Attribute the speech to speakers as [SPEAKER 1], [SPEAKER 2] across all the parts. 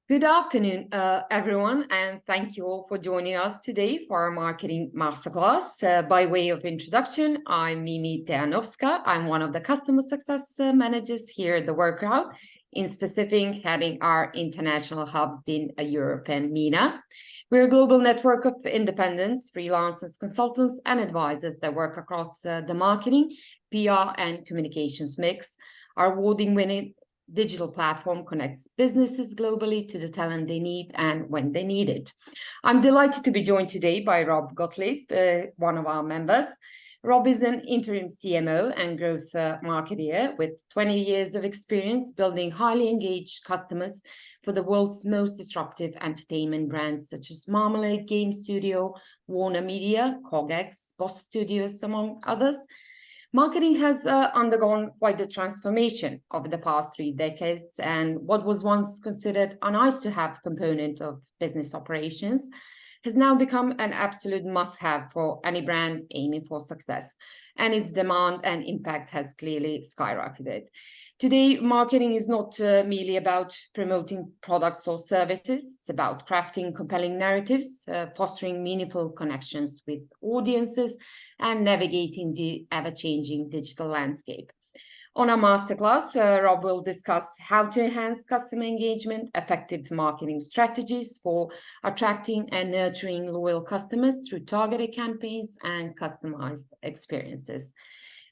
[SPEAKER 1] Good afternoon, everyone, and thank you all for joining us today for our marketing masterclass. By way of introduction, I'm Mimi Dejanovska. I'm one of the customer success managers here at the Workout, in specific heading our international hubs in Europe and MENA. We're a global network of independents, freelancers, consultants, and advisors that work across the marketing, PR, and communications mix. Our award-winning digital platform connects businesses globally to the talent they need and when they need it. I'm delighted to be joined today by Rob Gotlieb, one of our members. Rob is an interim CMO and growth marketer with 20 years of experience building highly engaged customers for the world's most disruptive entertainment brands such as Marmalade Game Studio, Warner Media, CogX, Boss Studios, among others. Marketing has undergone quite a transformation over the past 3 decades, and what was once considered a nice-to-have component of business operations has now become an absolute must-have for any brand aiming for success, and its demand and impact has clearly skyrocketed. Today, marketing is not merely about promoting products or services. It's about crafting compelling narratives, fostering meaningful connections with audiences, and navigating the ever-changing digital landscape. On our masterclass, Rob will discuss how to enhance customer engagement, effective marketing strategies for attracting and nurturing loyal customers through targeted campaigns and customized experiences.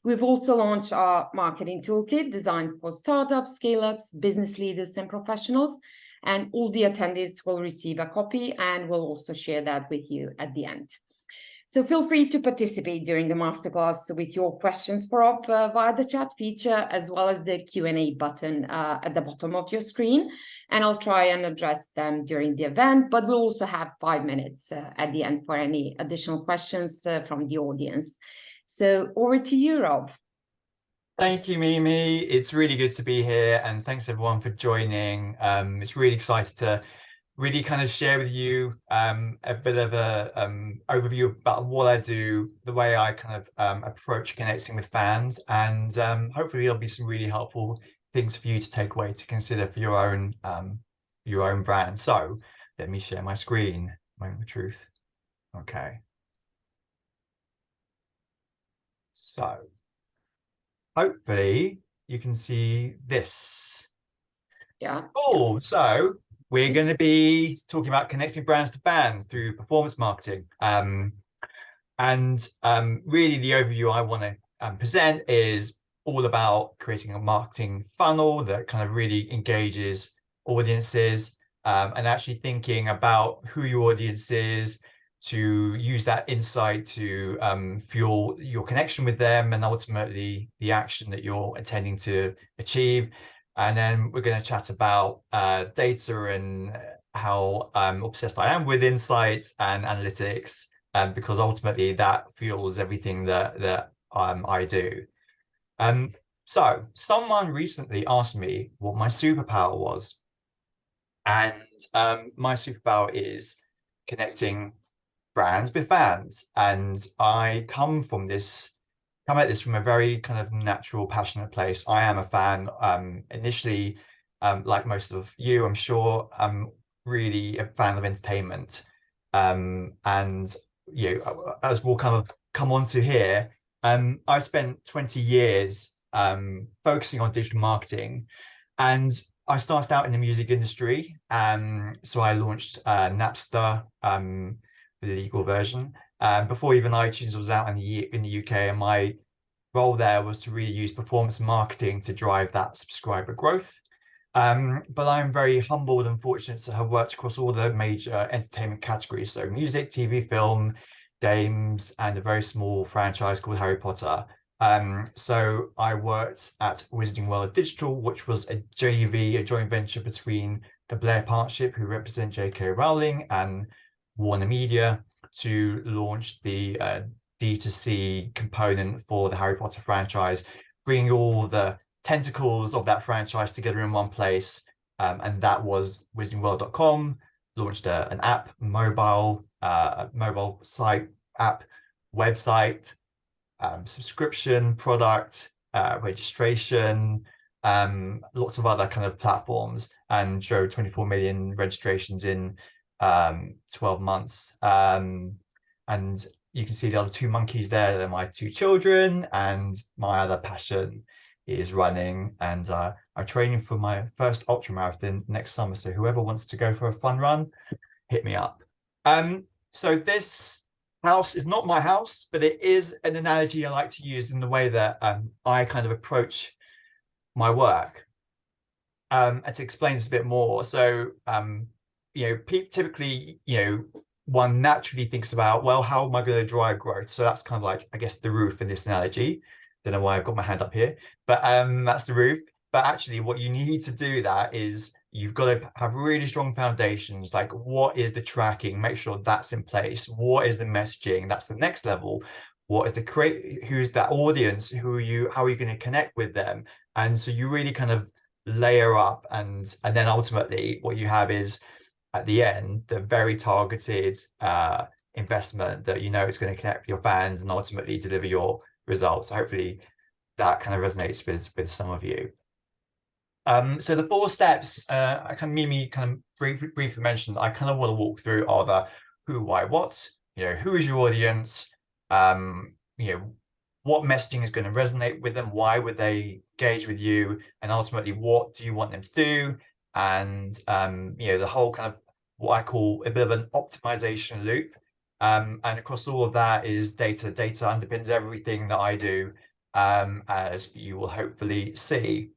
[SPEAKER 1] We've also launched our marketing toolkit designed for startups, scale-ups, business leaders, and professionals. And all the attendees will receive a copy, and we'll also share that with you at the end. So feel free to participate during the masterclass with your questions for Rob via the chat feature, as well as the Q&A button at the bottom of your screen. And I'll try and address them during the event, but we'll also have 5 minutes at the end for any additional questions from the audience. So over to you, Rob.
[SPEAKER 2] Thank you, Mimi. It's really good to be here, and thanks everyone for joining. It's really exciting to really kind of share with you a bit of a overview about what I do, the way I kind of approach connecting with fans, and hopefully there'll be some really helpful things for you to take away to consider for your own brand. So let me share my screen. Moment of truth. Okay. So hopefully you can see this.
[SPEAKER 1] Yeah.
[SPEAKER 2] Cool. So we're going to be talking about connecting brands to fans through performance marketing. Really the overview I want to present is all about creating a marketing funnel that kind of really engages audiences and actually thinking about who your audience is, to use that insight to fuel your connection with them and ultimately the action that you're intending to achieve. And then we're going to chat about data and how obsessed I am with insights and analytics, because ultimately that fuels everything that I do. So someone recently asked me what my superpower was. And my superpower is connecting brands with fans, and I come at this from a very kind of natural, passionate place. I am a fan. Initially, like most of you, I'm sure, I'm really a fan of entertainment. And you know, as we'll kind of come on to here, I've spent 20 years focusing on digital marketing, and I started out in the music industry. So I launched Napster, the legal version, before even iTunes was out in the UK, and my role there was to really use performance marketing to drive that subscriber growth. But I'm very humbled and fortunate to have worked across all the major entertainment categories, so music, TV, film, games, and a very small franchise called Harry Potter. So I worked at Wizarding World Digital, which was a JV, a joint venture between the Blair Partnership, who represent J.K. Rowling, and Warner Media, to launch the D2C component for the Harry Potter franchise, bringing all the tentacles of that franchise together in one place. And that was wizardingworld.com, launched an app, mobile site, app, website, subscription, product, registration, lots of other kind of platforms, and drove 24 million registrations in 12 months. And you can see the other two monkeys there. They're my two children, and my other passion is running, and I'm training for my first ultra marathon next summer. So whoever wants to go for a fun run, hit me up. So this house is not my house, but it is an analogy I like to use in the way that I kind of approach my work. And to explain this a bit more, so typically, one naturally thinks about, well, how am I going to drive growth? So that's kind of like, I guess, the roof in this analogy. Don't know why I've got my hand up here, but that's the roof. But actually, what you need to do that is you've got to have really strong foundations. Like, what is the tracking? Make sure that's in place. What is the messaging? That's the next level. What is who's that audience? How are you going to connect with them? And so you really kind of layer up, and then ultimately what you have is, at the end, the very targeted investment that is going to connect with your fans and ultimately deliver your results. So hopefully that kind of resonates with some of you. So the 4 steps Mimi kind of briefly mentioned, I kind of want to walk through are the who, why, what. Who is your audience? What messaging is going to resonate with them? Why would they engage with you? And ultimately, what do you want them to do? And the whole kind of what I call a bit of an optimization loop. And across all of that is data. Data underpins everything that I do, as you will hopefully see.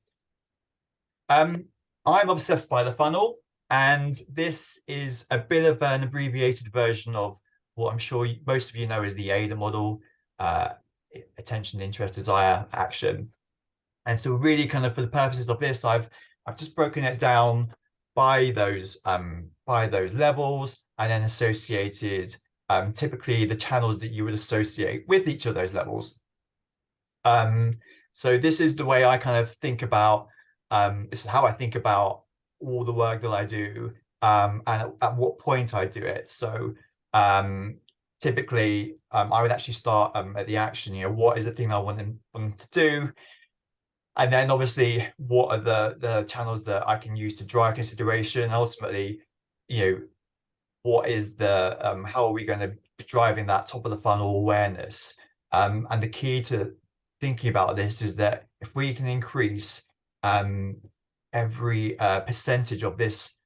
[SPEAKER 2] I'm obsessed by the funnel, and this is a bit of an abbreviated version of what I'm sure most of you know is the AIDA model: attention, interest, desire, action. And so really kind of for the purposes of this, I've just broken it down by those levels, and then associated typically the channels that you would associate with each of those levels. So this is the way I kind of think about, this is how I think about all the work that I do, and at what point I do it. So typically I would actually start at the action. What is the thing I want them to do? And then obviously, what are the channels that I can use to drive consideration? Ultimately, what is the how are we going to be driving that top of the funnel awareness? And the key to thinking about this is that if we can increase every percentage of this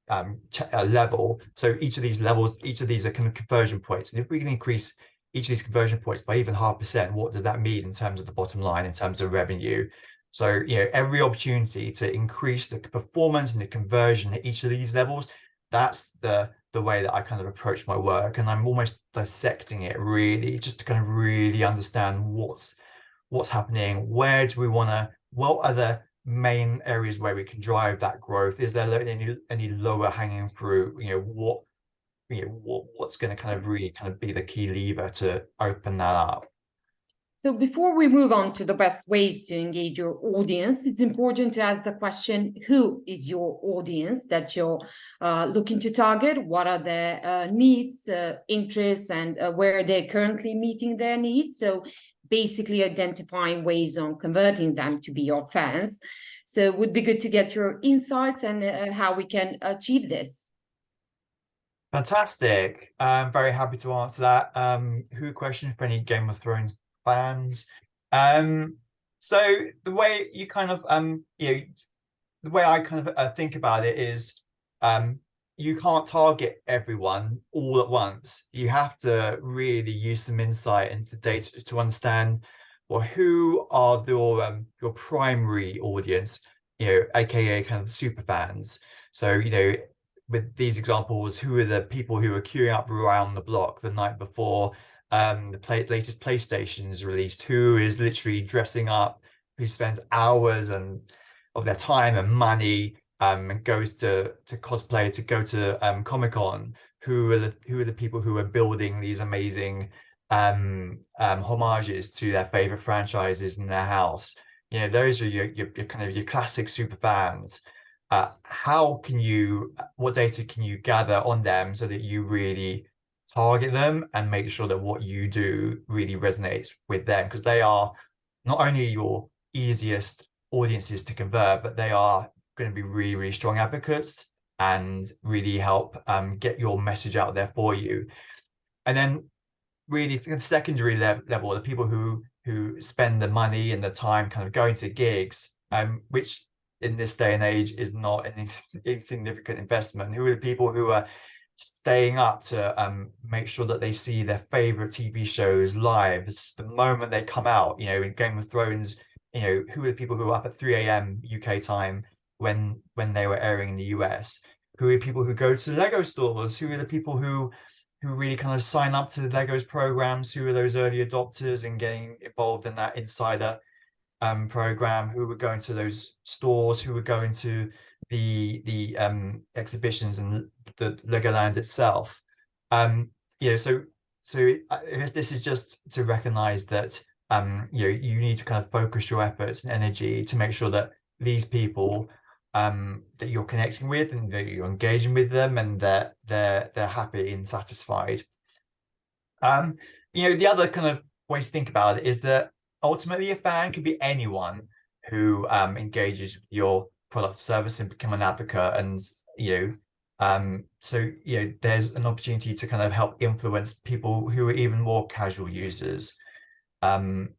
[SPEAKER 2] level, so each of these levels, each of these are kind of conversion points, and if we can increase each of these conversion points by even 0.5%, what does that mean in terms of the bottom line, in terms of revenue? So every opportunity to increase the performance and the conversion at each of these levels, that's the way that I kind of approach my work. And I'm almost dissecting it really, just to kind of really understand what's happening, where do we want to, what are the main areas where we can drive that growth? Is there any lower hanging fruit? What's going to kind of really kind of be the key lever to open that up?
[SPEAKER 1] So before we move on to the best ways to engage your audience, it's important to ask the question, who is your audience that you're looking to target? What are their needs, interests, and where they're currently meeting their needs? So basically identifying ways on converting them to be your fans. So it would be good to get your insights and how we can achieve this.
[SPEAKER 2] Fantastic. I'm very happy to answer that. Who question for any Game of Thrones fans? So the way you kind of the way I kind of think about it is, you can't target everyone all at once. You have to really use some insight into data to understand, well, who are your primary audience, aka kind of super fans. So with these examples, who are the people who are queuing up around the block the night before the latest PlayStation is released? Who is literally dressing up? Who spends hours of their time and money and goes to cosplay, to go to Comic-Con? Who are the people who are building these amazing homages to their favorite franchises in their house? Those are your kind of your classic super fans. What data can you gather on them so that you really target them and make sure that what you do really resonates with them? Because they are not only your easiest audiences to convert, but they are going to be really, really strong advocates and really help get your message out there for you. And then really the secondary level, the people who spend the money and the time kind of going to gigs, which in this day and age is not an insignificant investment. Who are the people who are staying up to make sure that they see their favorite TV shows live the moment they come out? You know, in Game of Thrones, you know, who are the people who are up at 3 a.m. UK time when they were airing in the US? Who are the people who go to Lego stores? Who are the people who really kind of sign up to the Legos programs? Who are those early adopters and getting involved in that insider program? Who were going to those stores? Who were going to the exhibitions and the Legoland itself? You know, so I guess this is just to recognize that you know, you need to kind of focus your efforts and energy to make sure that these people that you're connecting with and that you're engaging with them and that they're happy and satisfied. You know, the other kind of way to think about it is that ultimately a fan could be anyone who engages with your product service and become an advocate. And you know, so you know, there's an opportunity to kind of help influence people who are even more casual users.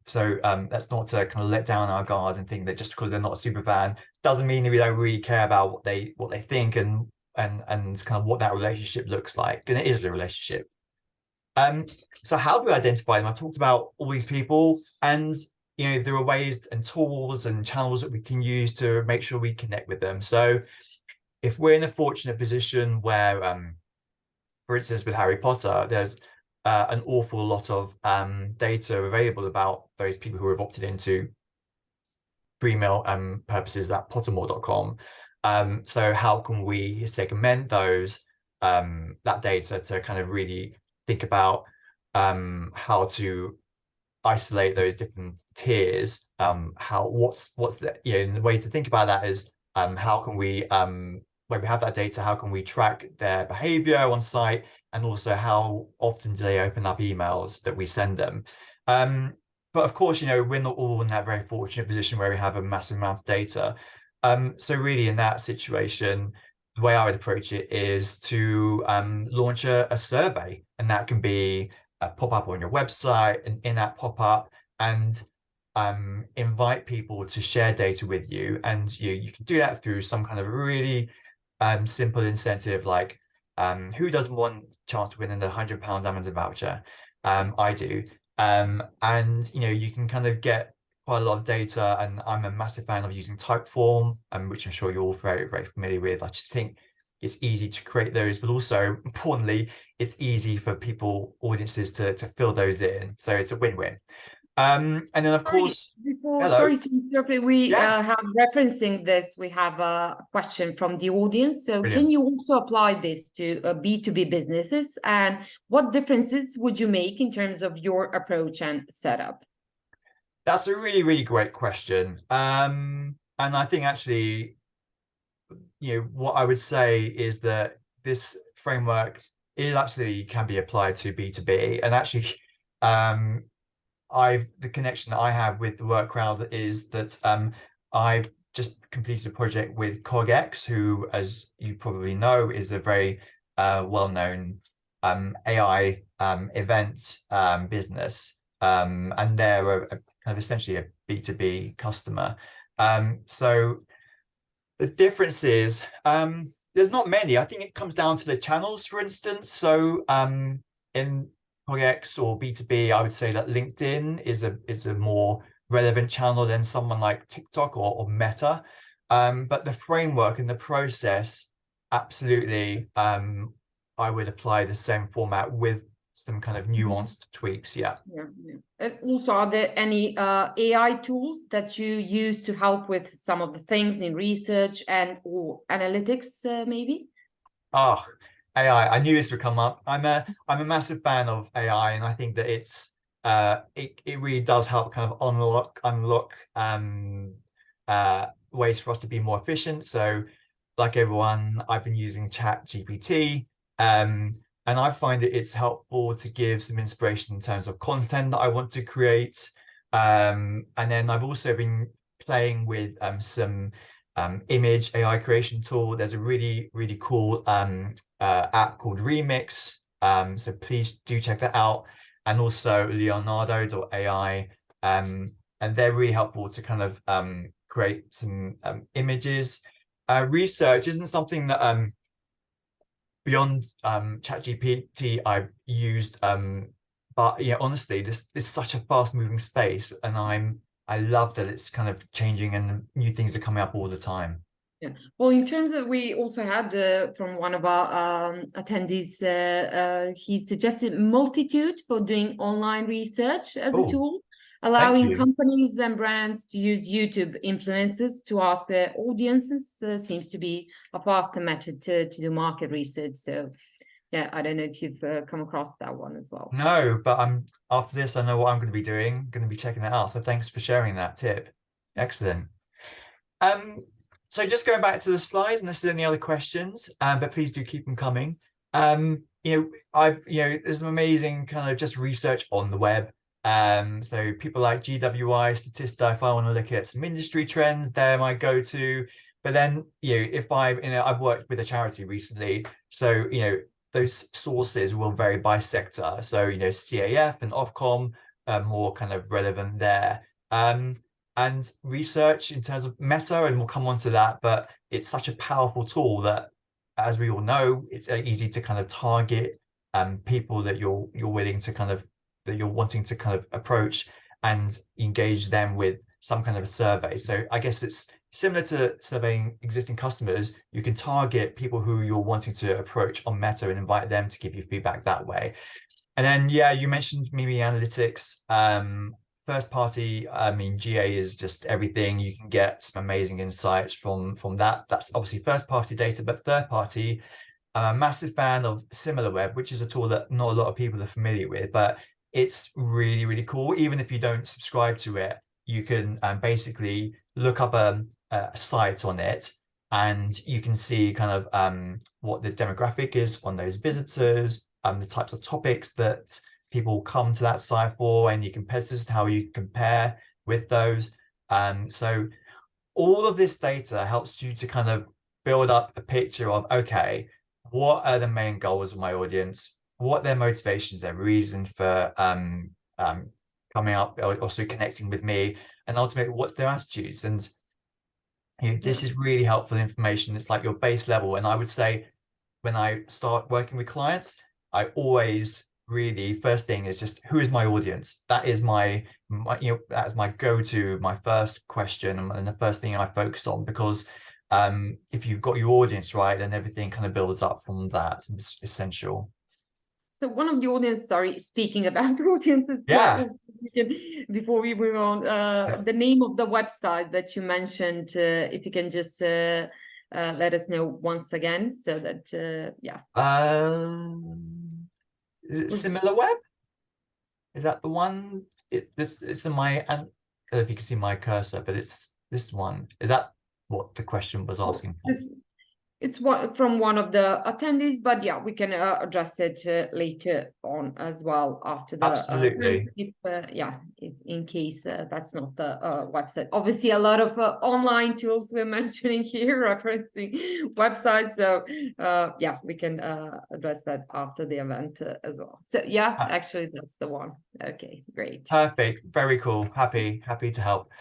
[SPEAKER 2] So that's not to kind of let down our guard and think that just because they're not a super fan doesn't mean that we don't really care about what they think and kind of what that relationship looks like. And it is a relationship. So how do we identify them? I talked about all these people, and you know, there are ways and tools and channels that we can use to make sure we connect with them. So if we're in a fortunate position where for instance with Harry Potter, there's an awful lot of data available about those people who have opted into free mail purposes at pottermore.com. So how can we segment those that data to kind of really think about how to isolate those different tiers? What's the, you know, the way to think about that is how can we when we have that data, how can we track their behavior on site, and also how often do they open up emails that we send them? But of course, you know, we're not all in that very fortunate position where we have a massive amount of data. So really in that situation, the way I would approach it is to launch a survey, and that can be a pop-up on your website, an in-app pop-up, and invite people to share data with you. And you can do that through some kind of really simple incentive, like who doesn't want a chance to win an £100 Amazon voucher? I do. And you know, you can kind of get quite a lot of data, and I'm a massive fan of using Typeform, which I'm sure you're all very, very familiar with. I just think it's easy to create those, but also importantly, it's easy for audiences to fill those in. So it's a win-win. And then of course,
[SPEAKER 1] sorry to interrupt, we
[SPEAKER 2] Yeah.
[SPEAKER 1] have referencing this, we have a question from the audience. So
[SPEAKER 2] Brilliant.
[SPEAKER 1] can you also apply this to B2B businesses, and what differences would you make in terms of your approach and setup?
[SPEAKER 2] That's a really, really great question. And I think actually, you know, what I would say is that this framework can be applied to B2B. And actually, the connection that I have with the work crowd is that I've just completed a project with CogX, who, as you probably know, is a very well-known AI event business, and they're a kind of essentially a B2B customer. So the difference is there's not many. I think it comes down to the channels, for instance. So in CogX or B2B, I would say that LinkedIn is a more relevant channel than someone like TikTok or Meta. But the framework and the process, absolutely, I would apply the same format with some kind of nuanced tweaks. Yeah.
[SPEAKER 1] And also, are there any AI tools that you use to help with some of the things in research or analytics, maybe?
[SPEAKER 2] Oh, AI! I knew this would come up. I'm a massive fan of AI, and I think that it really does help kind of unlock ways for us to be more efficient. So, like everyone, I've been using ChatGPT, and I find that it's helpful to give some inspiration in terms of content that I want to create. And then I've also been playing with some image AI creation tool. There's a really, really cool app called Remix. So please do check that out. And also Leonardo.ai. And they're really helpful to kind of create some images. Research isn't something that beyond ChatGPT I've used, but yeah, honestly, this is such a fast-moving space, and I love that it's kind of changing and new things are coming up all the time.
[SPEAKER 1] Yeah. Well, in terms of, we also had from one of our attendees, he suggested Multitude for doing online research as a tool, allowing companies and brands to use YouTube influencers to ask their audiences. Seems to be a faster method to do market research. So yeah, I don't know if you've come across that one as well.
[SPEAKER 2] No, but after this, I know what I'm going to be doing. I'm going to be checking that out. So thanks for sharing that tip. Excellent. So just going back to the slides, unless there's any other questions, but please do keep them coming. There's some amazing kind of just research on the web. So people like GWI, Statista, if I want to look at some industry trends, they're my go-to. But then, if I've worked with a charity recently, so those sources will vary by sector. So CAF and Ofcom are more kind of relevant there. And research in terms of Meta, and we'll come on to that, but it's such a powerful tool that, as we all know, it's easy to kind of target people that you're willing to that you're wanting to kind of approach and engage them with some kind of a survey. So I guess it's similar to surveying existing customers. You can target people who you're wanting to approach on Meta and invite them to give you feedback that way. And then, yeah, you mentioned Mimi Analytics. First party, I mean, GA is just everything. You can get some amazing insights from that. That's obviously first party data, but third party, I'm a massive fan of SimilarWeb, which is a tool that not a lot of people are familiar with, but it's really, really cool. Even if you don't subscribe to it, you can basically look up a site on it, and you can see kind of what the demographic is on those visitors, the types of topics that people come to that site for, and your competitors, how you compare with those. So all of this data helps you to kind of build up a picture of, okay, what are the main goals of my audience? What their motivations, their reason for coming up, or also connecting with me, and ultimately what's their attitudes. And this is really helpful information. It's like your base level. And I would say when I start working with clients, I always really, first thing is just, who is my audience? That is that's my go-to, my first question, and the first thing I focus on, because if you've got your audience right, then everything kind of builds up from that. It's essential.
[SPEAKER 1] So one of the audience, sorry, speaking about audiences, before we move on, the name of the website that you mentioned, if you can just let us know once again, so that
[SPEAKER 2] is it SimilarWeb? Is that the one? It's in my, I don't know if you can see my cursor, but it's this one. Is that what the question was asking for?
[SPEAKER 1] It's from one of the attendees, but yeah, we can address it later on as well after the
[SPEAKER 2] absolutely.
[SPEAKER 1] If in case that's not the website. Obviously, a lot of online tools we're mentioning here, referencing websites. So yeah, we can address that after the event as well. So yeah, actually, that's the one. Okay, great.
[SPEAKER 2] Perfect. Very cool. Happy to help.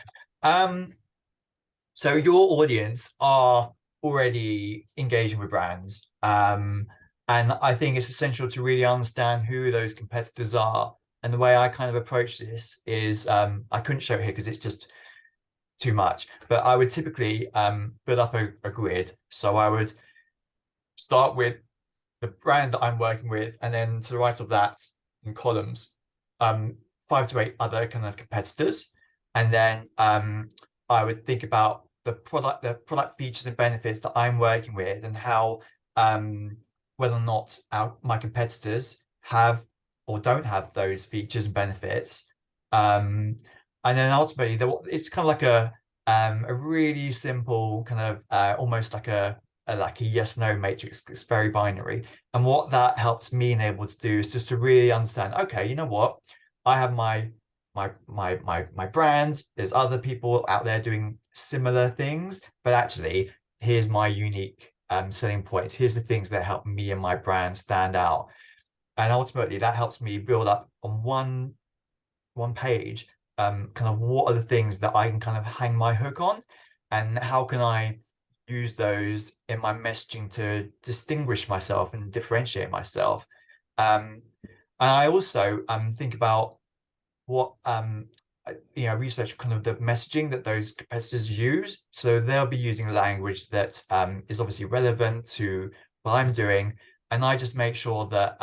[SPEAKER 2] So your audience are already engaging with brands, and I think it's essential to really understand who those competitors are. And the way I kind of approach this is, I couldn't show it here because it's just too much, but I would typically build up a grid. So I would start with the brand that I'm working with, and then to the right of that, in columns, 5 to 8 other kind of competitors. And then I would think about the product features and benefits that I'm working with, and how whether or not my competitors have or don't have those features and benefits. And then ultimately, it's kind of like a really simple kind of almost like a yes/no matrix. It's very binary. And what that helps me enable to do is just to really understand, okay, you know what? I have my my brand. There's other people out there doing similar things, but actually here's my unique selling points. Here's the things that help me and my brand stand out. And ultimately that helps me build up on one page kind of what are the things that I can kind of hang my hook on, and how can I use those in my messaging to distinguish myself and differentiate myself. And I also think about what research kind of the messaging that those competitors use. So they'll be using language that is obviously relevant to what I'm doing, and I just make sure that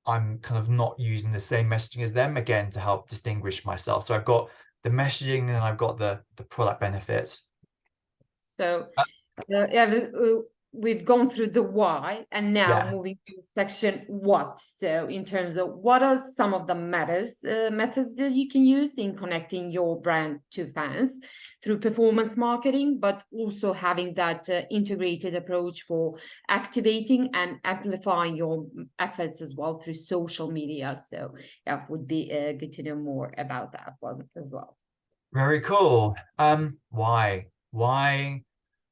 [SPEAKER 2] I'm kind of not using the same messaging as them, again, to help distinguish myself. So I've got the messaging and I've got the product benefits.
[SPEAKER 1] So we've gone through the why, and now moving to section what. So in terms of what are some of the methods that you can use in connecting your brand to fans through performance marketing, but also having that integrated approach for activating and amplifying your efforts as well through social media. So yeah, would be good to know more about that one as well.
[SPEAKER 2] Very cool. Why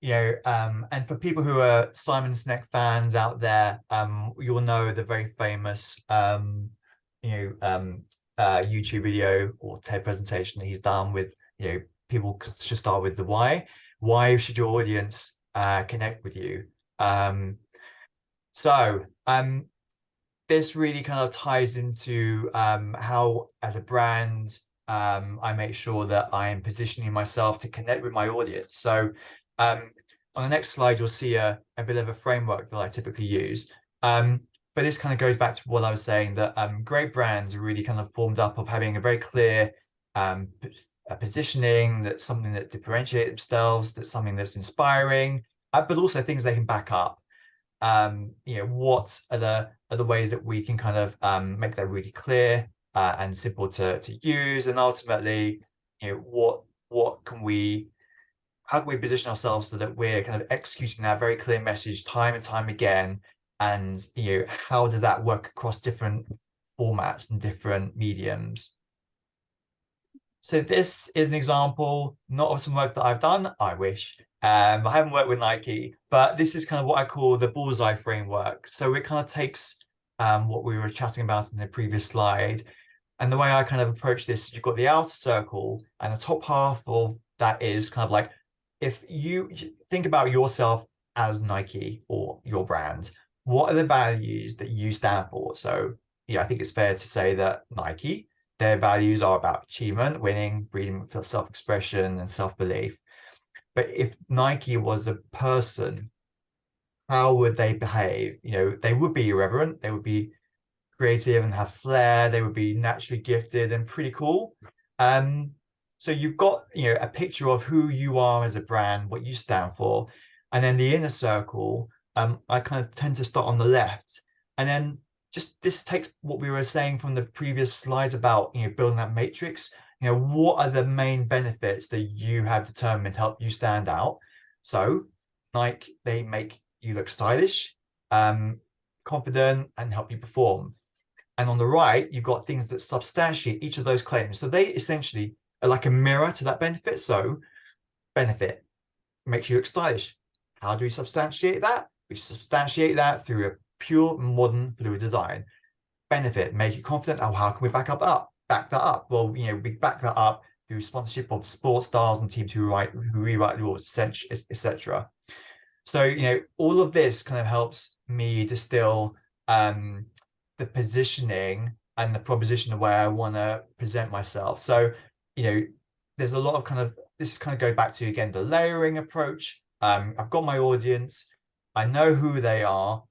[SPEAKER 2] and for people who are Simon Sinek fans out there, you'll know the very famous YouTube video or TED presentation that he's done with, people should start with the why. Why should your audience connect with you? This really kind of ties into how, as a brand, I make sure that I am positioning myself to connect with my audience. So on the next slide, you'll see a bit of a framework that I typically use. But this kind of goes back to what I was saying, that great brands are really kind of formed up of having a very clear positioning, that's something that differentiates themselves, that's something that's inspiring, but also things they can back up. What are the ways that we can kind of make that really clear and simple to use, and ultimately, how can we position ourselves so that we're kind of executing that very clear message time and time again, and how does that work across different formats and different mediums? So this is an example, not of some work that I've done, I wish. I haven't worked with Nike, but this is kind of what I call the bullseye framework. So it kind of takes what we were chatting about in the previous slide, and the way I kind of approach this, you've got the outer circle, and the top half of that is kind of like, if you think about yourself as Nike or your brand, what are the values that you stand for? So I think it's fair to say that Nike, their values are about achievement, winning, freedom for self-expression and self-belief. But if Nike was a person, how would they behave? They would be irreverent, they would be creative and have flair, they would be naturally gifted and pretty cool. So you've got a picture of who you are as a brand, what you stand for, and then the inner circle. I kind of tend to start on the left, and then just this takes what we were saying from the previous slides about building that matrix. What are the main benefits that you have determined to help you stand out? So Nike, they make you look stylish, confident, and help you perform. And on the right, you've got things that substantiate each of those claims. So they essentially are like a mirror to that benefit. So benefit makes you look stylish. How do we substantiate that? We substantiate that through a pure, modern, fluid design. Benefit, make you confident. Oh, how can we back that up? Well, we back that up through sponsorship of sports stars and teams who rewrite the rules, etc. So, all of this kind of helps me distill the positioning and the proposition of where I want to present myself. So, there's a lot of this kind of go back to, again, the layering approach. I've got my audience. I know who they are.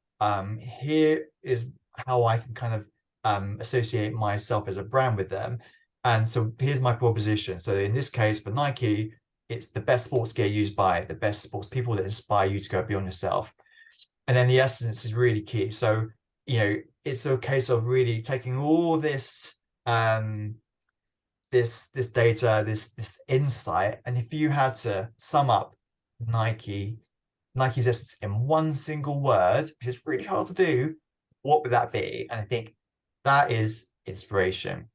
[SPEAKER 2] Here is how I can kind of associate myself as a brand with them. And so here's my proposition. So in this case, for Nike, it's the best sports gear used by the best sports people that inspire you to go beyond yourself. And then the essence is really key. So, it's a case of really taking all this this data, this insight, and if you had to sum up Nike's essence in one single word, which is really hard to do, what would that be? And I think that is inspiration.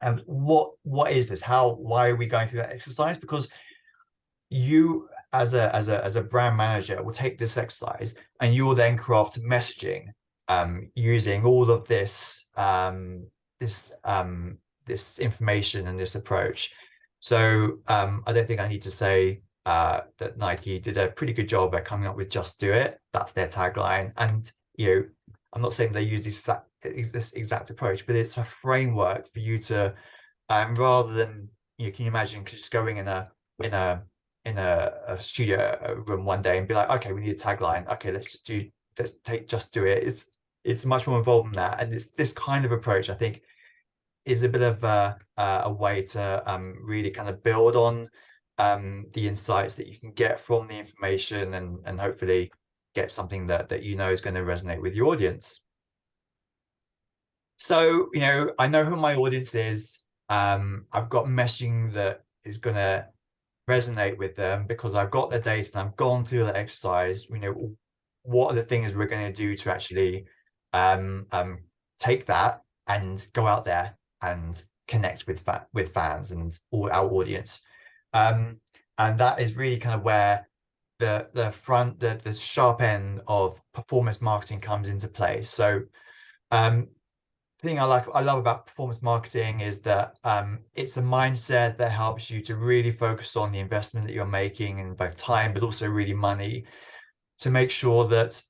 [SPEAKER 2] And what is this? Why are we going through that exercise? Because you as a brand manager will take this exercise and you will then craft messaging using all of this information and this approach. So I don't think I need to say that Nike did a pretty good job at coming up with "Just Do It." That's their tagline. And I'm not saying they use this exact approach, but it's a framework for you to rather than can you imagine just going in a studio room one day and be like, okay, we need a tagline. Okay, let's just do it. It's much more involved than that. And it's this kind of approach, I think, is a bit of a way to really kind of build on the insights that you can get from the information and hopefully get something that is going to resonate with your audience. So, I know who my audience is. I've got messaging that is going to resonate with them because I've got the data and I've gone through the exercise. What are the things we're going to do to actually take that and go out there and connect with fans and all our audience. And that is really kind of where the sharp end of performance marketing comes into play. So the thing I love about performance marketing is that it's a mindset that helps you to really focus on the investment that you're making in both time, but also really money, to make sure that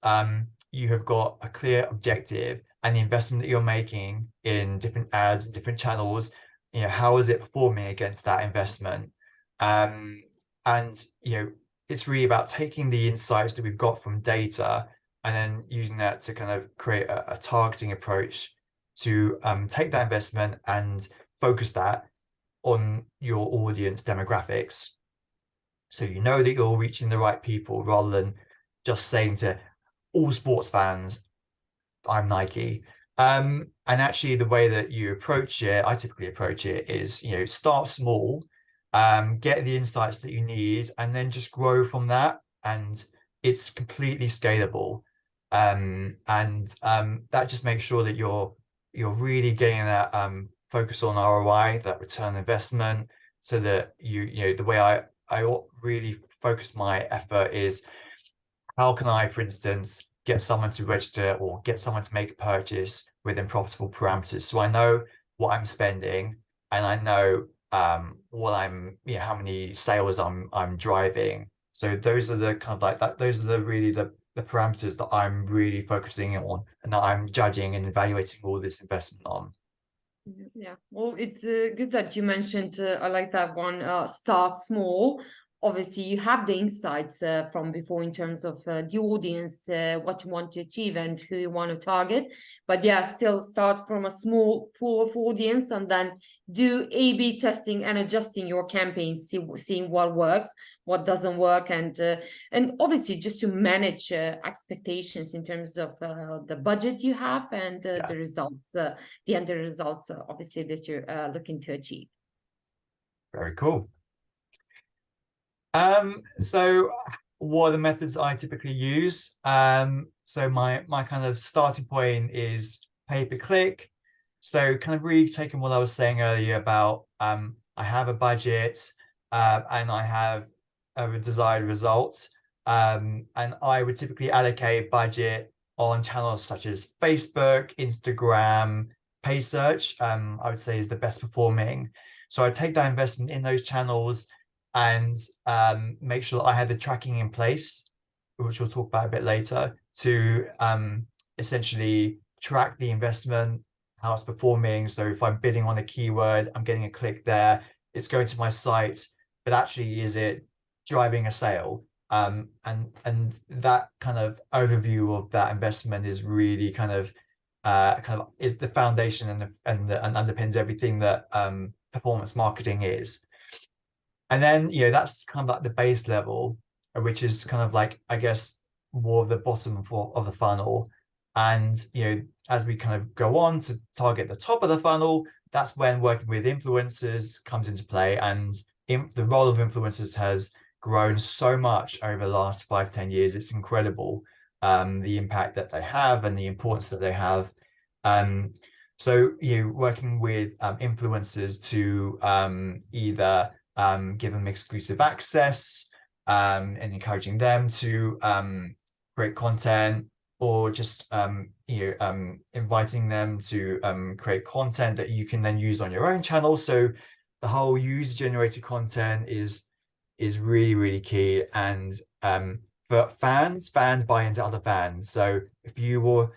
[SPEAKER 2] you have got a clear objective and the investment that you're making in different ads and different channels, how is it performing against that investment? And it's really about taking the insights that we've got from data and then using that to kind of create a targeting approach to take that investment and focus that on your audience demographics. So that you're reaching the right people rather than just saying to all sports fans, I'm Nike. And actually the way that you approach it, I typically approach it is, start small, get the insights that you need, and then just grow from that. And it's completely scalable. That just makes sure that you're really getting that focus on ROI, that return on investment, so that the way I really focus my effort is how can I, for instance, get someone to register or get someone to make a purchase within profitable parameters. So I know what I'm spending and I know what I'm, how many sales I'm driving. So those are the kind of like that. Those are the parameters that I'm really focusing on and that I'm judging and evaluating all this investment on.
[SPEAKER 1] Yeah, well, it's good that you mentioned, I like that one, start small. Obviously, you have the insights from before in terms of the audience, what you want to achieve and who you want to target. But yeah, still start from a small pool of audience and then do A/B testing and adjusting your campaigns, seeing what works, what doesn't work, and obviously just to manage expectations in terms of the budget you have and the results, the end results, obviously, that you're looking to achieve.
[SPEAKER 2] Very cool. So what are the methods I typically use? So my kind of starting point is pay-per-click. So kind of really taking what I was saying earlier about I have a budget and I have a desired result. And I would typically allocate budget on channels such as Facebook, Instagram, paid search, I would say is the best performing. So I take that investment in those channels and make sure that I have the tracking in place, which we'll talk about a bit later, to essentially track the investment, how it's performing. So if I'm bidding on a keyword, I'm getting a click there, it's going to my site, but actually is it driving a sale? And that kind of overview of that investment is really kind of is the foundation and underpins everything that performance marketing is. And then, that's kind of like the base level, which is kind of like, I guess, more of the bottom of the funnel. And, as we kind of go on to target the top of the funnel, that's when working with influencers comes into play. And the role of influencers has grown so much over the last 5 to 10 years. It's incredible, the impact that they have and the importance that they have. So you working with influencers to either give them exclusive access and encouraging them to create content, or just inviting them to create content that you can then use on your own channel. So the whole user generated content is really, really key. And for fans buy into other fans. So if you were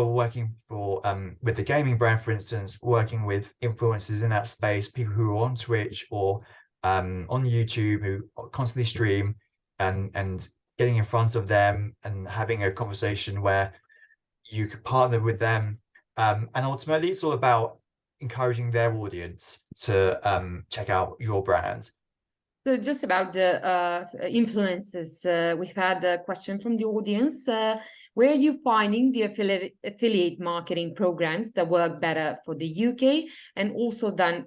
[SPEAKER 2] working for with the gaming brand, for instance, working with influencers in that space, people who are on Twitch or on YouTube, who constantly stream, and getting in front of them and having a conversation where you could partner with them, and ultimately it's all about encouraging their audience to check out your brand.
[SPEAKER 1] So just about the influences, we've had a question from the audience. Where are you finding the affiliate marketing programs that work better for the UK and also than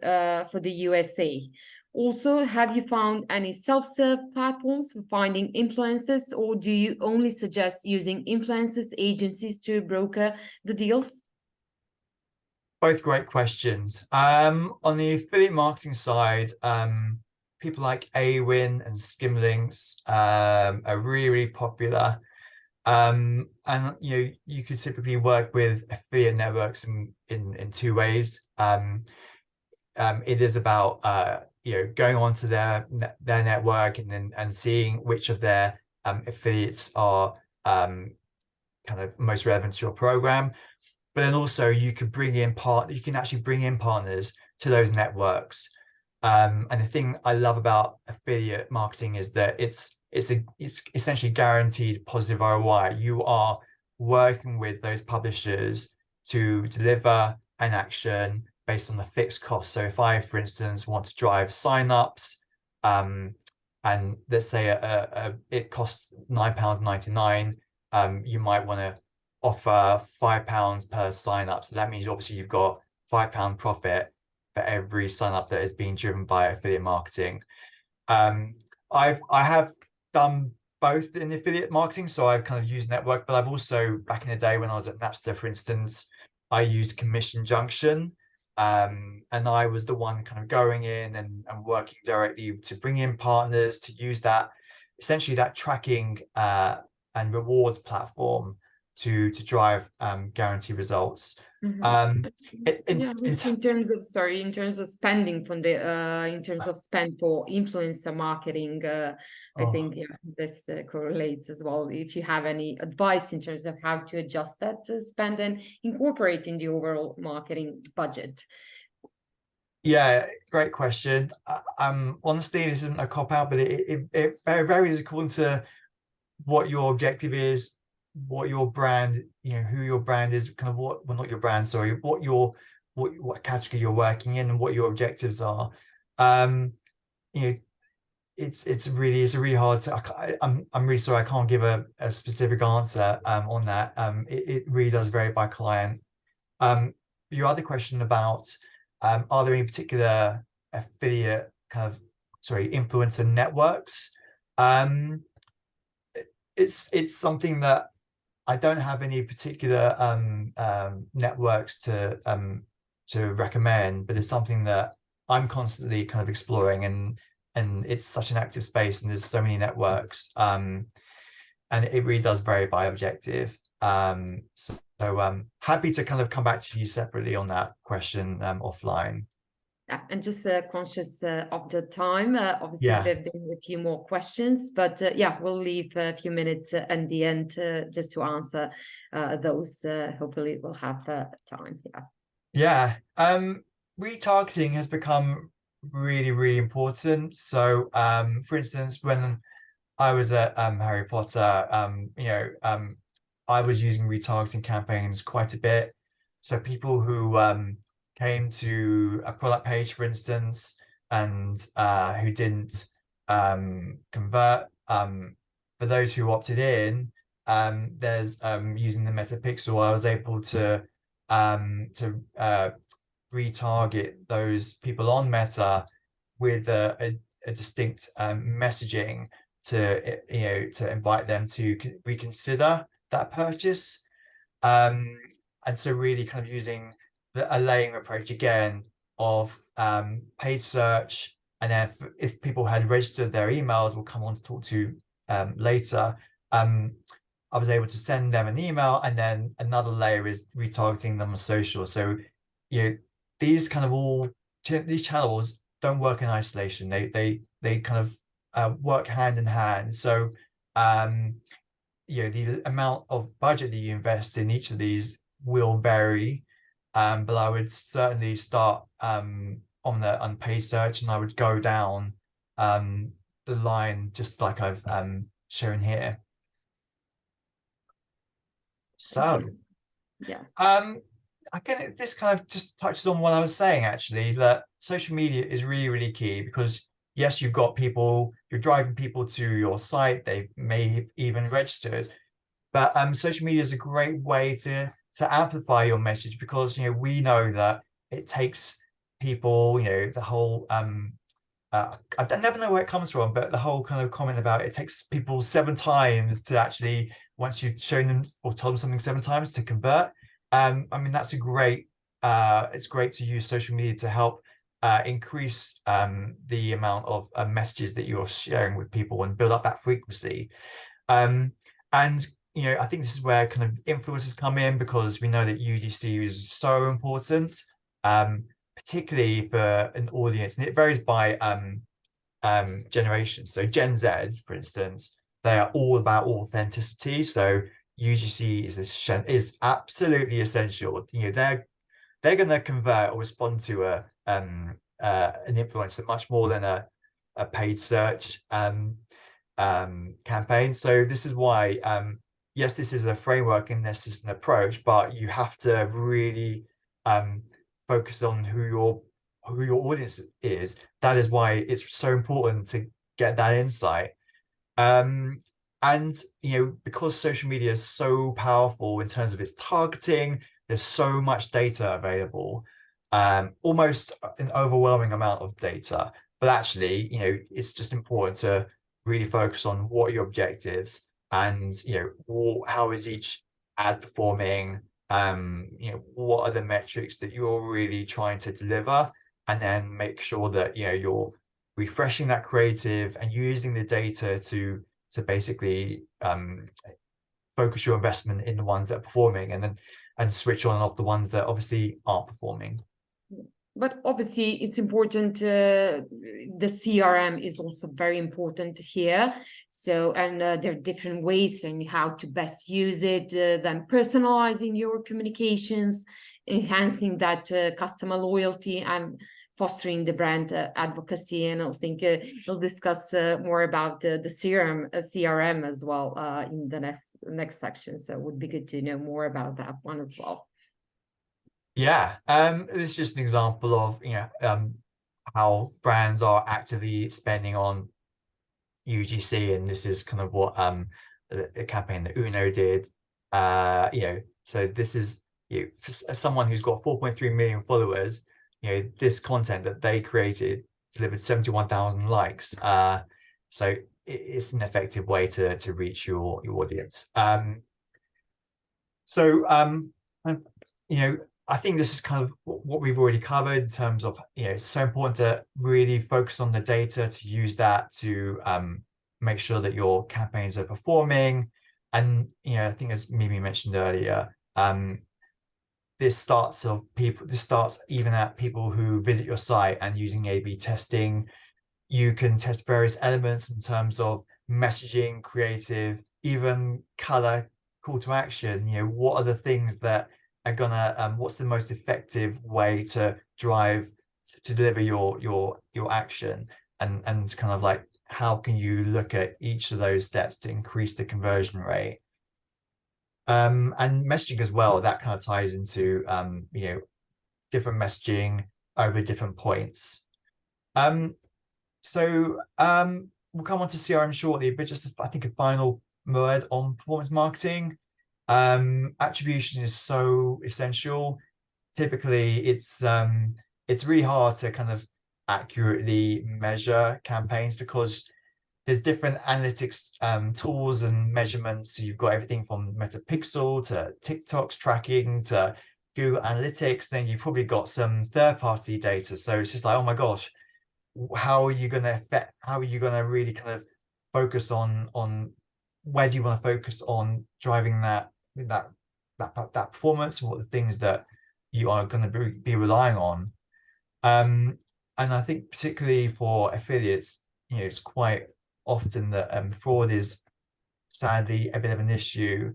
[SPEAKER 1] for the USA? Also, have you found any self-serve platforms for finding influencers, or do you only suggest using influencers agencies to broker the deals?
[SPEAKER 2] Both great questions. On the affiliate marketing side, people like Awin and Skimlinks are really, really popular. And you could typically work with affiliate networks in two ways. It is about going onto their network and seeing which of their affiliates are kind of most relevant to your program. But then also you can actually bring in partners to those networks. And the thing I love about affiliate marketing is that it's essentially guaranteed positive ROI. You are working with those publishers to deliver an action based on the fixed cost. So if I, for instance, want to drive signups, and let's say it costs £9.99, you might want to offer £5 per sign up. So that means obviously you've got £5 profit for every sign up that is being driven by affiliate marketing. I have done both in affiliate marketing, so I've kind of used network, but I've also, back in the day when I was at Napster, for instance, I used Commission Junction, and I was the one kind of going in and working directly to bring in partners to use that, essentially that tracking and rewards platform to drive guarantee results.
[SPEAKER 1] Mm-hmm. In terms of spending from the in terms of spend for influencer marketing, I think this correlates as well. If you have any advice in terms of how to adjust that spend and incorporate in the overall marketing budget.
[SPEAKER 2] Yeah, great question. Honestly, this isn't a cop-out, but it varies according to what your objective is, what your brand, who your brand is, kind of what, well, not your brand, sorry, what category you're working in and what your objectives are. It's really hard to, I'm really sorry, I can't give a specific answer on that. It really does vary by client. Your other question about are there any particular affiliate influencer networks? It's something that I don't have any particular networks to recommend, but it's something that I'm constantly kind of exploring, and it's such an active space, and there's so many networks, and it really does vary by objective. So happy to kind of come back to you separately on that question offline.
[SPEAKER 1] Yeah, and just conscious of the time. Obviously, there have been a few more questions, but yeah, we'll leave a few minutes at the end just to answer those. Hopefully, we'll have time.
[SPEAKER 2] Yeah. Retargeting has become really, really important. So, for instance, when I was at Harry Potter, I was using retargeting campaigns quite a bit. So people who came to a product page, for instance, and who didn't convert, for those who opted in, there's using the metapixel, I was able to retarget those people on Meta with a distinct messaging to invite them to reconsider that purchase, and so really kind of using a layering approach again of paid search, and then if people had registered their emails, we'll come on to talk to later. I was able to send them an email, and then another layer is retargeting them on social. So, these kind of these channels don't work in isolation. They kind of work hand in hand. So, the amount of budget that you invest in each of these will vary. But I would certainly start on paid search, and I would go down the line just like I've shown here. So,
[SPEAKER 1] yeah.
[SPEAKER 2] Again, this kind of just touches on what I was saying, actually, that social media is really, really key, because yes, you've got people, you're driving people to your site, they may have even registered, but social media is a great way to amplify your message, because we know that it takes people, the whole I never know where it comes from, but the whole kind of comment about it takes people 7 times to actually, once you've shown them or told them something 7 times, to convert. I mean, that's a great, it's great to use social media to help increase the amount of messages that you're sharing with people and build up that frequency. And I think this is where kind of influencers come in, because we know that UGC is so important, particularly for an audience, and it varies by generation. So Gen Z, for instance, they are all about authenticity. So UGC is absolutely essential. They're going to convert or respond to an influencer much more than a paid search campaign. So this is why yes, this is a framework and this is an approach, but you have to really focus on who your audience is. That is why it's so important to get that insight. And because social media is so powerful in terms of its targeting, there's so much data available, almost an overwhelming amount of data. But actually, it's just important to really focus on what are your objectives, and how is each ad performing, what are the metrics that you're really trying to deliver, and then make sure that you're refreshing that creative and using the data to basically focus your investment in the ones that are performing, and switch on and off the ones that obviously aren't performing.
[SPEAKER 1] But obviously, it's important. The CRM is also very important here. So, and there are different ways and how to best use it. Then personalizing your communications, enhancing that customer loyalty, and fostering the brand advocacy. And I think we'll discuss more about the CRM as well in the next section. So it would be good to know more about that one as well.
[SPEAKER 2] Yeah, this is just an example of how brands are actively spending on UGC, and this is kind of what the campaign that Uno did. So this is for someone who's got 4.3 million followers. This content that they created delivered 71,000 likes. So it's an effective way to reach your audience. I think this is kind of what we've already covered in terms of, it's so important to really focus on the data, to use that to make sure that your campaigns are performing. And, I think as Mimi mentioned earlier, this starts even at people who visit your site, and using A/B testing. You can test various elements in terms of messaging, creative, even color, call to action. What are the things that are gonna what's the most effective way to deliver your action, and kind of like, how can you look at each of those steps to increase the conversion rate, and messaging as well. That kind of ties into different messaging over different points. So we'll come on to CRM shortly, but just I think a final word on performance marketing. Attribution is so essential. Typically, it's really hard to kind of accurately measure campaigns, because there's different analytics tools and measurements. So you've got everything from Metapixel to TikTok's tracking to Google Analytics, then you've probably got some third-party data. So it's just like, oh my gosh, how are you going to really kind of focus on where do you want to focus on driving that performance, and what the things that you are going to be relying on. And I think particularly for affiliates, it's quite often that fraud is sadly a bit of an issue.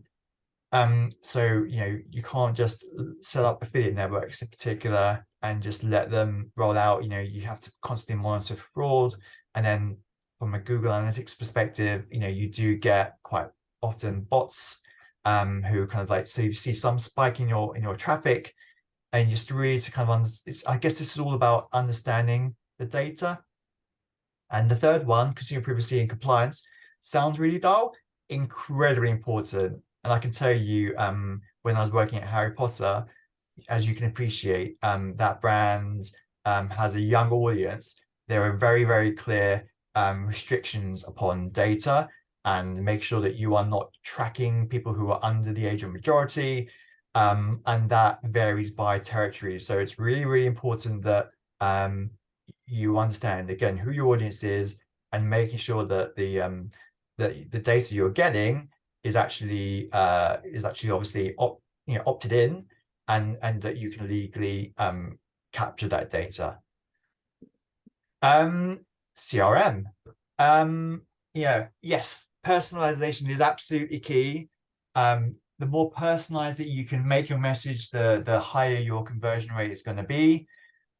[SPEAKER 2] So you can't just set up affiliate networks in particular and just let them roll out. You have to constantly monitor for fraud. And then from a Google Analytics perspective, you do get quite often bots who kind of like, so you see some spike in your traffic, and just really to kind of I guess this is all about understanding the data. And the third one, consumer privacy and compliance, sounds really dull, incredibly important. And I can tell you, when I was working at Harry Potter, as you can appreciate, that brand has a young audience. There are very, very clear restrictions upon data, and make sure that you are not tracking people who are under the age of majority. And that varies by territory. So it's really, really important that you understand, again, who your audience is, and making sure that the data you're getting is actually obviously opted in, and that you can legally capture that data. CRM. Yes, personalization is absolutely key. The more personalized that you can make your message, the higher your conversion rate is going to be.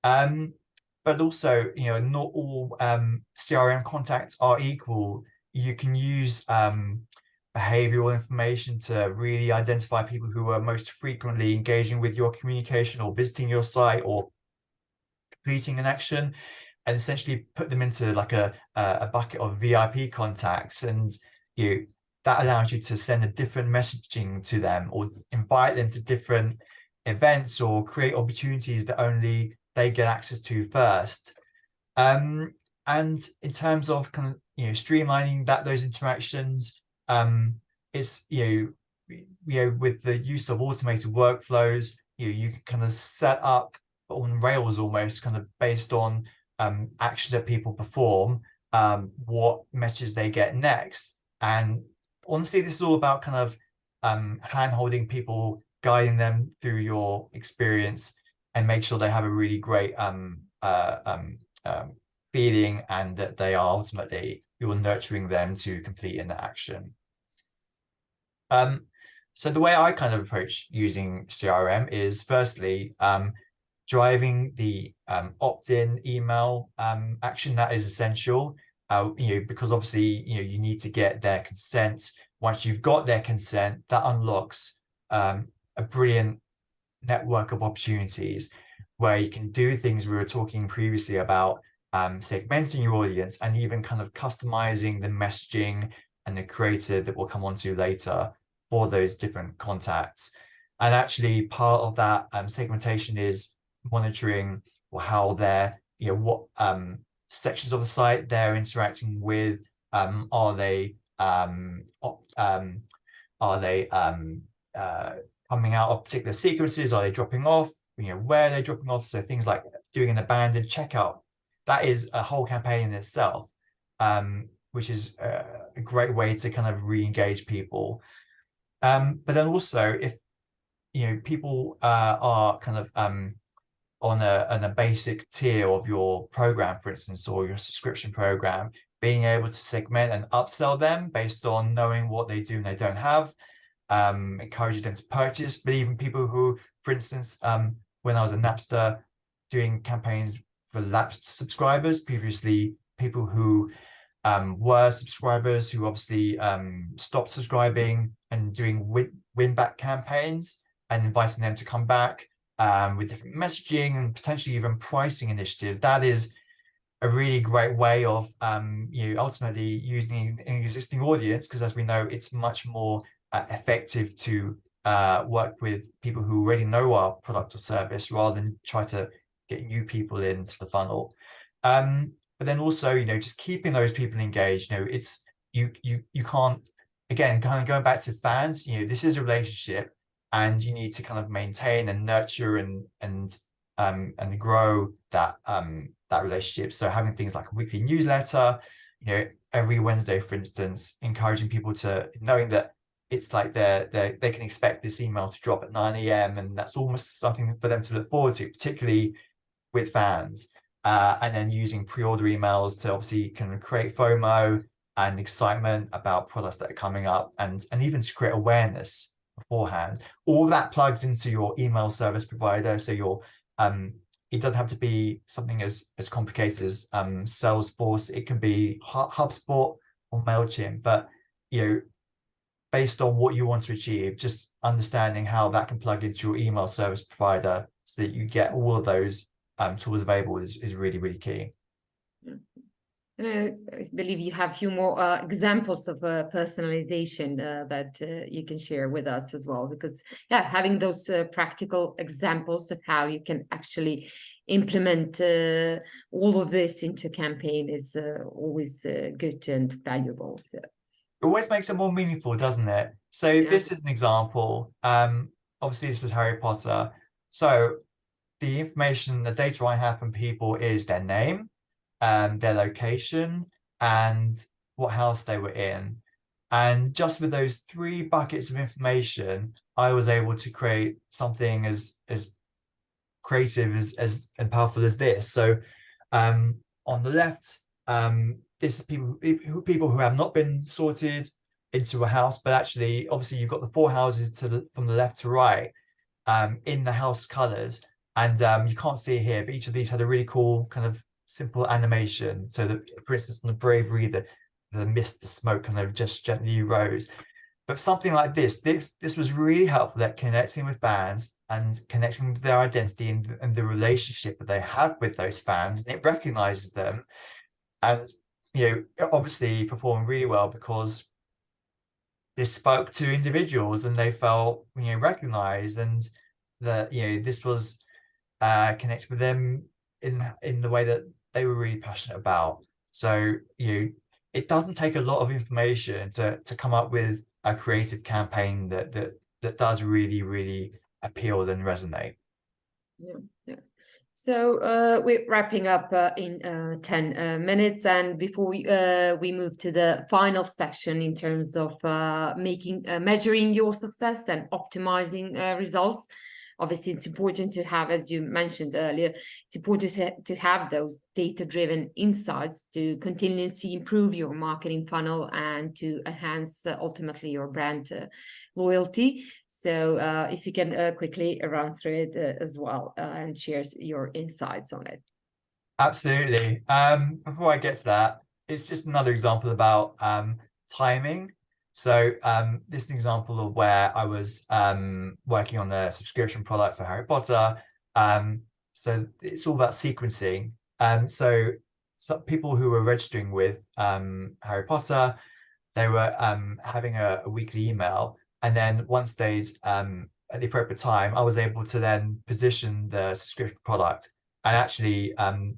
[SPEAKER 2] But also, not all CRM contacts are equal. You can use behavioral information to really identify people who are most frequently engaging with your communication, or visiting your site, or completing an action, and essentially put them into like a bucket of VIP contacts. And that allows you to send a different messaging to them, or invite them to different events, or create opportunities that only they get access to first. And in terms of kind of streamlining those interactions, it's with the use of automated workflows, you can kind of set up on rails almost, kind of based on actions that people perform, what messages they get next. And honestly, this is all about kind of hand-holding people, guiding them through your experience, and make sure they have a really great feeling, and that they are ultimately, you're nurturing them to complete an action. So the way I kind of approach using CRM is, firstly, driving the opt-in email action. That is essential, because obviously you need to get their consent. Once you've got their consent, that unlocks a brilliant network of opportunities where you can do things we were talking previously about, segmenting your audience, and even kind of customizing the messaging and the creative that we'll come on to later for those different contacts. And actually, part of that segmentation is monitoring how they're, what sections of the site they're interacting with. Are they coming out of particular sequences? Are they dropping off? Where are they dropping off? So things like doing an abandoned checkout, that is a whole campaign in itself, which is a great way to kind of re-engage people. But then also, if people are kind of on a basic tier of your program, for instance, or your subscription program, being able to segment and upsell them based on knowing what they do and they don't have, encourages them to purchase. But even people who, for instance, when I was a Napster doing campaigns for lapsed subscribers, previously people who were subscribers who obviously stopped subscribing, and doing win-back campaigns and inviting them to come back with different messaging and potentially even pricing initiatives. That is a really great way of ultimately using an existing audience, because as we know, it's much more effective to work with people who already know our product or service, rather than try to get new people into the funnel. But then also, just keeping those people engaged. It's you can't, again, kind of going back to fans, this is a relationship. and you need to kind of maintain and nurture and grow that that relationship. So having things like a weekly newsletter, you know, every Wednesday, for instance, encouraging people to, knowing that it's like they can expect this email to drop at 9 a.m. and that's almost something for them to look forward to, particularly with fans. And then using pre-order emails to obviously kind of create FOMO and excitement about products that are coming up, and even to create awareness beforehand. All that plugs into your email service provider. So your it doesn't have to be something as complicated as Salesforce. It can be HubSpot or MailChimp, but you know, based on what you want to achieve, just understanding how that can plug into your email service provider so that you get all of those tools available is really, really key.
[SPEAKER 1] And I believe you have a few more examples of personalization that you can share with us as well, because yeah, having those practical examples of how you can actually implement all of this into a campaign is always good and valuable. So.
[SPEAKER 2] It always makes it more meaningful, doesn't it? So yeah. This is an example. Obviously, this is Harry Potter. So the information, the data I have from people is their name, their location, and what house they were in. And just with those 3 buckets of information, I was able to create something as creative as and powerful as this. So on the left, this is people who have not been sorted into a house, but actually, obviously, you've got the 4 houses from the left to right in the house colors. And you can't see it here, but each of these had a really cool kind of simple animation. So that, for instance, on the bravery, the mist, the smoke kind of just gently rose. But something like this was really helpful at connecting with fans and connecting with their identity and the relationship that they have with those fans. And it recognizes them. And, you know, it obviously performed really well because this spoke to individuals and they felt, you know, recognized, and that, you know, this was connect with them in the way that they were really passionate about. So, you know, it doesn't take a lot of information to come up with a creative campaign that does really appeal and resonate.
[SPEAKER 1] Yeah. So we're wrapping up in 10 minutes, and before we move to the final section in terms of measuring your success and optimizing results. Obviously, it's important to have, as you mentioned earlier, it's important to have those data-driven insights to continuously improve your marketing funnel and to enhance ultimately your brand loyalty. So if you can quickly run through it as well and share your insights on it.
[SPEAKER 2] Absolutely. Before I get to that, it's just another example about timing. So this is an example of where I was working on a subscription product for Harry Potter. So it's all about sequencing. So some people who were registering with Harry Potter, they were having a weekly email. And then once they'd, at the appropriate time, I was able to then position the subscription product. And actually,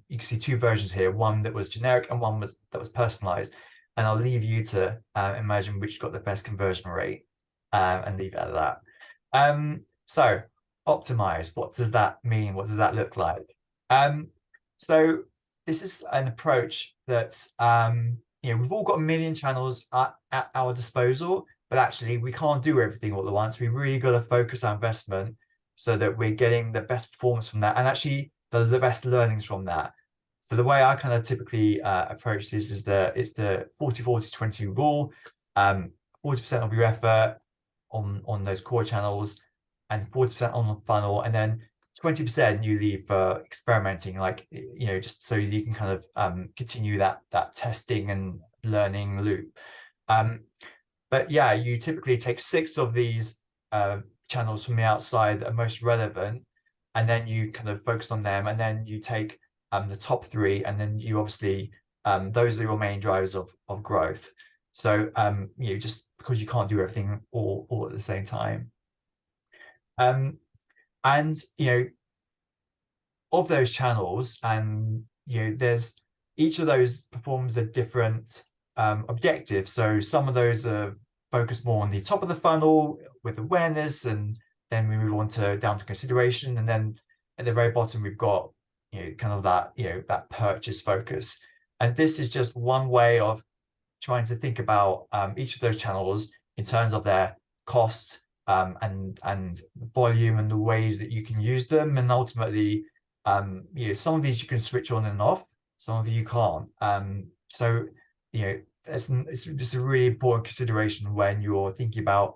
[SPEAKER 2] you can see 2 versions here, one that was generic and one that was personalized. And I'll leave you to imagine which got the best conversion rate and leave it at that. So optimize, what does that mean? What does that look like? So this is an approach that, you know, we've all got a million channels at our disposal, but actually we can't do everything all at once. We really got to focus our investment so that we're getting the best performance from that and actually the best learnings from that. So the way I kind of typically approach this is it's the 40-40-20 rule. 40% of your effort on those core channels and 40% on the funnel, and then 20% you leave for experimenting, like, you know, just so you can kind of continue that testing and learning loop. But yeah, you typically take 6 of these channels from the outside that are most relevant, and then you kind of focus on them, and then you take the top 3, and then you obviously those are your main drivers of growth. So you know, just because you can't do everything all at the same time. And you know, of those channels, and you know, there's each of those performs a different objective. So some of those are focused more on the top of the funnel with awareness and then we move on to down to consideration, and then at the very bottom we've got kind of that that purchase focus. And this is just one way of trying to think about each of those channels in terms of their cost and volume and the ways that you can use them. And ultimately, some of these you can switch on and off, some of you can't. So it's just a really important consideration when you're thinking about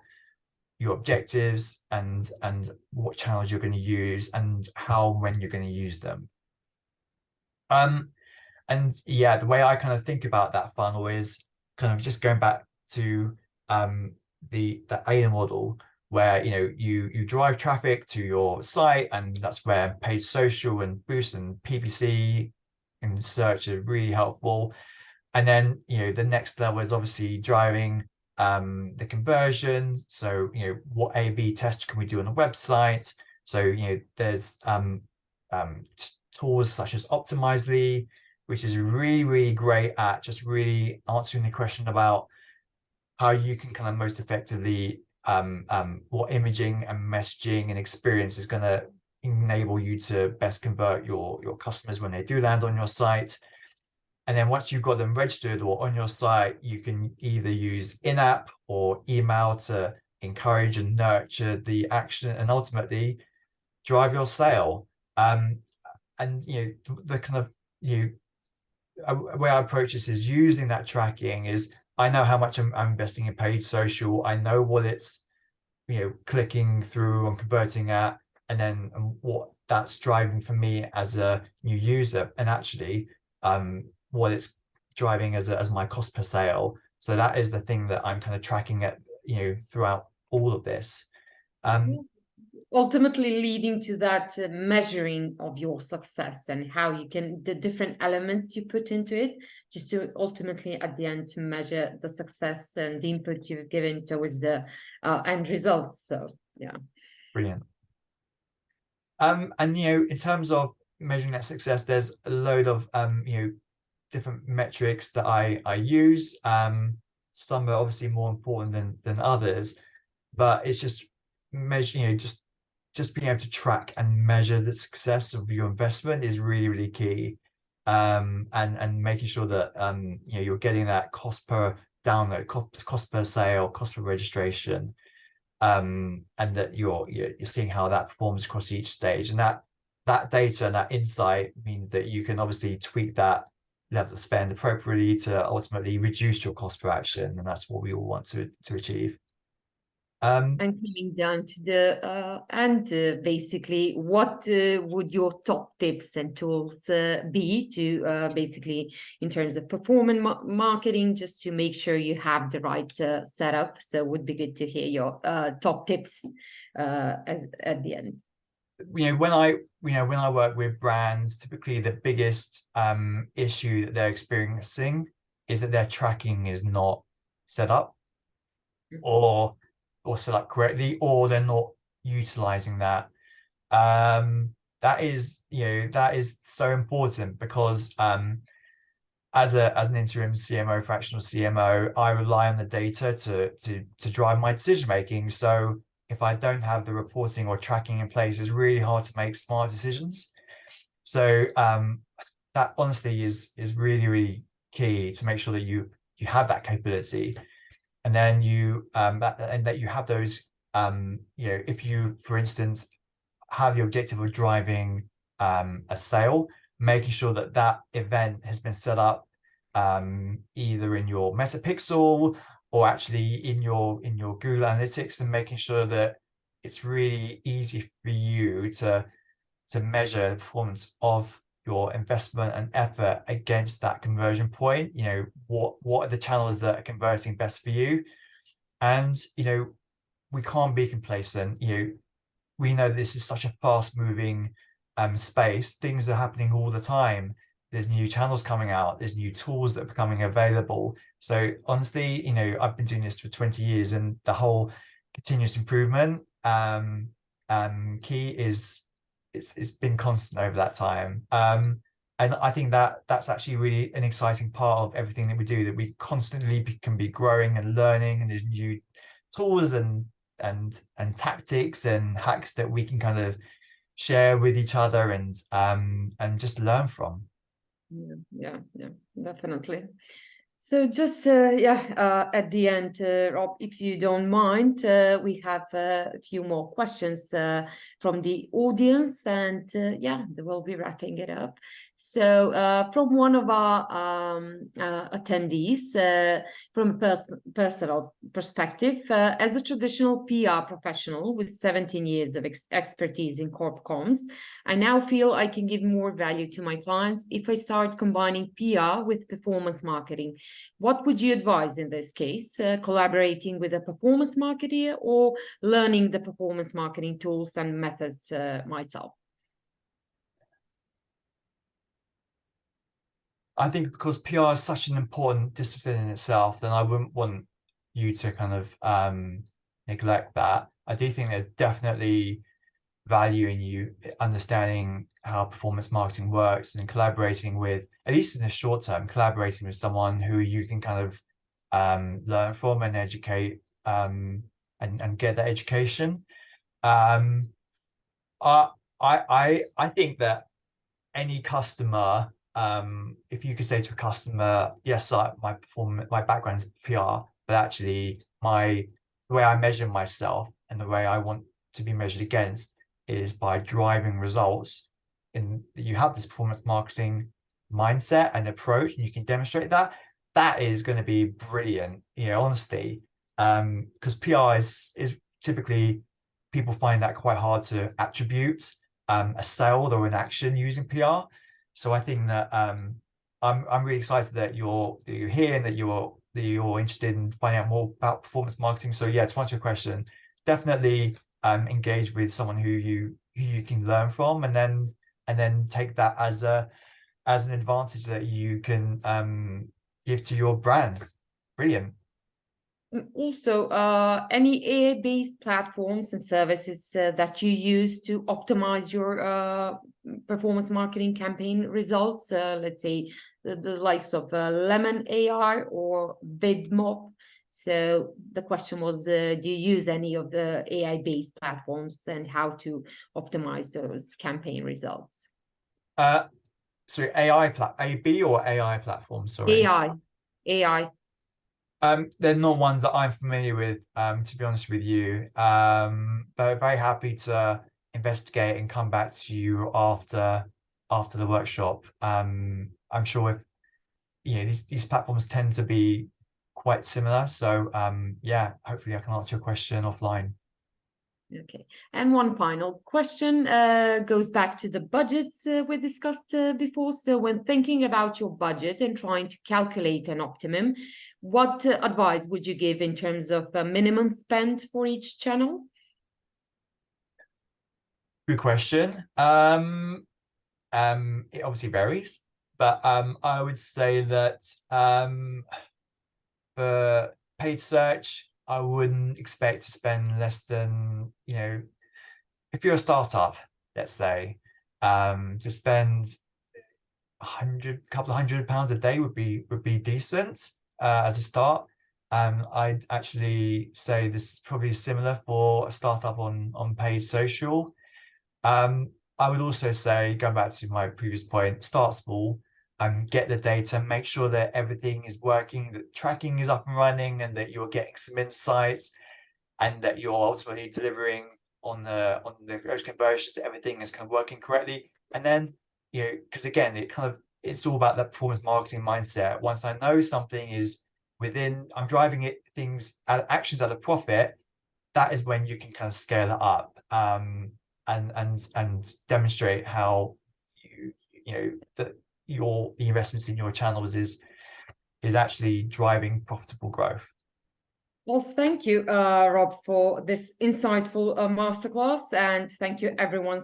[SPEAKER 2] your objectives and what channels you're going to use and how and when you're going to use them. And yeah, the way I kind of think about that funnel is kind of just going back to the AIDA model, where you drive traffic to your site, and that's where paid social and boost and PPC and search are really helpful. And then the next level is obviously driving the conversion. So what A/B tests can we do on a website? So there's tools such as Optimizely, which is really great at just really answering the question about how you can kind of most effectively what imaging and messaging and experience is going to enable you to best convert your customers when they do land on your site. And then once you've got them registered or on your site, you can either use in-app or email to encourage and nurture the action and ultimately drive your sale. And the kind of way I approach this is using that tracking is, I know how much I'm investing in paid social. I know what it's clicking through and converting at, and then what that's driving for me as a new user, and actually what it's driving as my cost per sale. So that is the thing that I'm kind of tracking at throughout all of this.
[SPEAKER 1] Ultimately leading to that measuring of your success and how you can, the different elements you put into it, just to ultimately at the end to measure the success and the input you've given towards the end results. So yeah,
[SPEAKER 2] brilliant. And in terms of measuring that success, there's a load of different metrics that I use. Some are obviously more important than others, but it's just measure, just being able to track and measure the success of your investment is really key. And making sure that you're getting that cost per download, cost per sale, cost per registration, and that you're seeing how that performs across each stage. And that data and that insight means that you can obviously tweak that level of spend appropriately to ultimately reduce your cost per action, and that's what we all want to achieve.
[SPEAKER 1] And coming down to the end, basically, what would your top tips and tools be to basically in terms of performance marketing, just to make sure you have the right setup? So it would be good to hear your top tips at the end.
[SPEAKER 2] When I work with brands, typically the biggest issue that they're experiencing is that their tracking is not set up, or set up correctly, or they're not utilizing that. That is so important, because as an interim CMO, fractional CMO, I rely on the data to drive my decision making. So if I don't have the reporting or tracking in place, it's really hard to make smart decisions. So that honestly is really key, to make sure that you have that capability. And then that you have those, if you, for instance, have the objective of driving a sale, making sure that event has been set up either in your Metapixel or actually in your Google Analytics, and making sure that it's really easy for you to measure the performance of your investment and effort against that conversion point. What are the channels that are converting best for you? And we can't be complacent. We know this is such a fast moving space. Things are happening all the time. There's new channels coming out, there's new tools that are becoming available. So honestly, I've been doing this for 20 years, and the whole continuous improvement key is it's been constant over that time. And I think that's actually really an exciting part of everything that we do, that we constantly can be growing and learning, and there's new tools and and tactics and hacks that we can kind of share with each other and just learn from.
[SPEAKER 1] Yeah, definitely. So just at the end, Rob, if you don't mind, we have a few more questions from the audience, and we'll be wrapping it up. So from one of our attendees, from a personal perspective, as a traditional PR professional with 17 years of expertise in corp comms, I now feel I can give more value to my clients if I start combining PR with performance marketing. What would you advise in this case? Collaborating with a performance marketer or learning the performance marketing tools and methods myself?
[SPEAKER 2] I think because PR is such an important discipline in itself, then I wouldn't want you to kind of neglect that. I do think there's definitely value in you understanding how performance marketing works and collaborating with, at least in the short term, collaborating with someone who you can kind of learn from and educate and get that education. I think that any customer, if you could say to a customer, yes, my background is PR, but actually the way I measure myself and the way I want to be measured against is by driving results. And you have this performance marketing mindset and approach, and you can demonstrate that. That is going to be brilliant, honestly, because PR is typically, people find that quite hard to attribute a sale or an action using PR. So I think that I'm really excited that you're here and that you're interested in finding out more about performance marketing. So yeah, to answer your question, definitely engage with someone who you can learn from, and then take that as an advantage that you can give to your brands. Brilliant.
[SPEAKER 1] Also, any AI-based platforms and services that you use to optimize your performance marketing campaign results, let's say the likes of Lemon AI or VidMob. So the question was, do you use any of the AI-based platforms, and how to optimize those campaign results?
[SPEAKER 2] Sorry, AB or AI platform, sorry.
[SPEAKER 1] AI.
[SPEAKER 2] They're not ones that I'm familiar with, to be honest with you. But very happy to investigate and come back to you after the workshop. I'm sure if these platforms tend to be quite similar. So hopefully I can answer your question offline.
[SPEAKER 1] Okay. And one final question goes back to the budgets we discussed before. So when thinking about your budget and trying to calculate an optimum, what advice would you give in terms of minimum spend for each channel?
[SPEAKER 2] Good question. It obviously varies, but I would say that for paid search, I wouldn't expect to spend less than, if you're a startup, let's say, to spend couple of £100 a day would be decent as a start. I'd actually say this is probably similar for a startup on paid social. I would also say, going back to my previous point, start small and get the data, make sure that everything is working, that tracking is up and running, and that you're getting some insights, and that you're ultimately delivering on those conversions, everything is kind of working correctly. And then, because again, it's all about that performance marketing mindset. Once I know something is I'm driving actions at a profit, that is when you can kind of scale it up and demonstrate how that the investments in your channels is actually driving profitable growth.
[SPEAKER 1] Well, thank you, Rob, for this insightful masterclass, and thank you everyone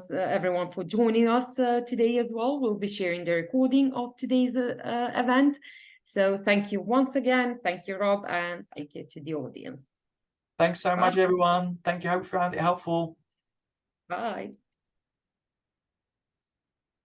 [SPEAKER 1] for joining us today as well. We'll be sharing the recording of today's event. So thank you once again. Thank you, Rob, and thank you to the audience.
[SPEAKER 2] Thanks so much, everyone. Thank you. Hope you found it helpful.
[SPEAKER 1] Bye.